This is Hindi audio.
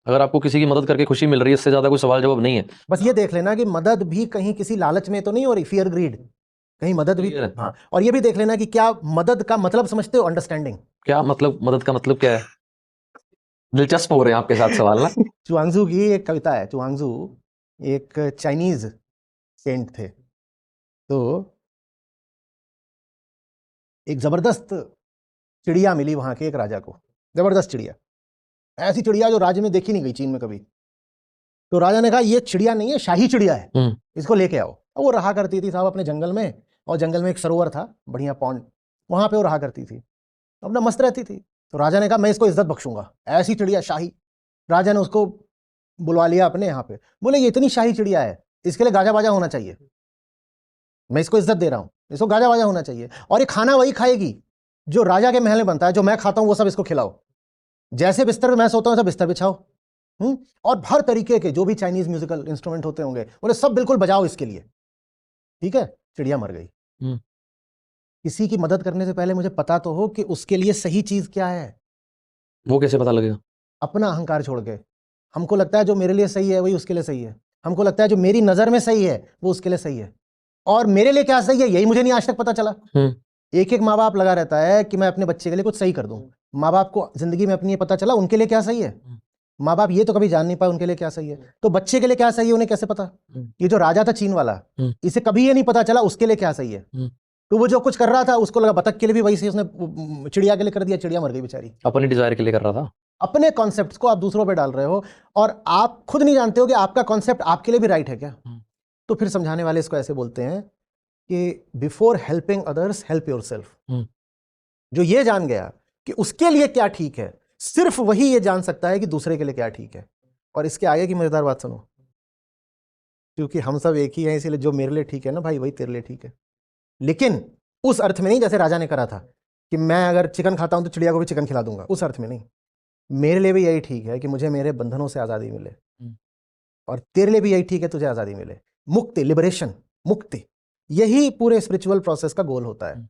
अगर आपको किसी की मदद करके खुशी मिल रही है, इससे ज्यादा कोई सवाल जवाब नहीं है। बस ये देख लेना कि मदद भी कहीं किसी लालच में तो नहीं हो रही, फियर ग्रीड, कहीं मदद भी। हाँ, और ये भी देख लेना कि क्या मदद का मतलब समझते हो, अंडरस्टैंडिंग। क्या मतलब, मदद का मतलब क्या है? दिलचस्प हो रहे हैं आपके साथ सवाल ना। चुआंगजू की एक कविता है, चुआंगजू एक चाइनीज सेंट थे, तो एक जबरदस्त चिड़िया मिली वहां के एक राजा को, जबरदस्त चिड़िया, ऐसी चिड़िया जो राज्य में देखी नहीं गई चीन में कभी। तो राजा ने कहा ये चिड़िया नहीं है, शाही चिड़िया है, इसको लेके आओ। वो रहा करती थी साहब अपने जंगल में, और जंगल में एक सरोवर था, बढ़िया पॉन्ड, वहां पे वो रहा करती थी, अपना मस्त रहती थी। तो राजा ने कहा मैं इसको इज्जत बख्शूंगा, ऐसी चिड़िया शाही। राजा ने उसको बुलवा लिया अपने यहाँ पे, बोले ये इतनी शाही चिड़िया है, इसके लिए गाजा बाजा होना चाहिए, मैं इसको इज्जत दे रहा हूँ, इसको गाजा बाजा होना चाहिए, और ये खाना वही खाएगी जो राजा के महल में बनता है, जो मैं खाता हूँ वो सब इसको खिलाओ, जैसे बिस्तर पे मैं सोता हूँ सब बिस्तर बिछाओ, और हर तरीके के जो भी चाइनीज म्यूजिकल इंस्ट्रूमेंट होते होंगे उन्हें सब बिल्कुल बजाओ इसके लिए। ठीक है, चिड़िया मर गई। किसी की मदद करने से पहले मुझे पता तो हो कि उसके लिए सही चीज क्या है। वो कैसे पता लगेगा? अपना अहंकार छोड़ के, हमको लगता है जो मेरे लिए सही है वही उसके लिए सही है, हमको लगता है जो मेरी नजर में सही है वो उसके लिए सही है, और मेरे लिए क्या सही है यही मुझे नहीं आज तक पता चला। एक एक माँ बाप लगा रहता है कि मैं अपने बच्चे के लिए कुछ सही कर दूं, माँ बाप को जिंदगी में अपनी ये पता चला उनके लिए क्या सही है, माँ बाप ये तो कभी जान नहीं पाए उनके लिए क्या सही है, तो बच्चे के लिए क्या सही है उन्हें कैसे पता? ये जो राजा था चीन वाला, इसे कभी ये नहीं पता चला उसके लिए क्या सही है, तो वो जो कुछ कर रहा था उसको लगा बतख के लिए भी वही सही, उसने चिड़िया के लिए कर दिया, चिड़िया मर गई बेचारी। अपनी डिजायर के लिए कर रहा था, अपने कॉन्सेप्ट्स को आप दूसरों पे डाल रहे हो, और आप खुद नहीं जानते हो कि आपका कॉन्सेप्ट आपके लिए भी राइट है क्या। तो फिर समझाने वाले इसको ऐसे बोलते हैं कि before helping others help yourself. जो ये जान गया कि उसके लिए क्या ठीक है, सिर्फ वही ये जान सकता है कि दूसरे के लिए क्या ठीक है। और इसके आगे की मजेदार बात सुनो, क्योंकि हम सब एक ही हैं, इसीलिए जो मेरे लिए ठीक है ना भाई वही तेरे लिए ठीक है, लेकिन उस अर्थ में नहीं जैसे राजा ने करा था कि मैं अगर चिकन खाता हूं तो चिड़िया को भी चिकन खिला दूंगा, उस अर्थ में नहीं। मेरे लिए भी यही ठीक है कि मुझे मेरे बंधनों से आजादी मिले, और तेरे लिए भी यही ठीक है तुझे आजादी मिले, मुक्ति, लिबरेशन, मुक्ति, यही पूरे स्पिरिचुअल प्रोसेस का गोल होता है।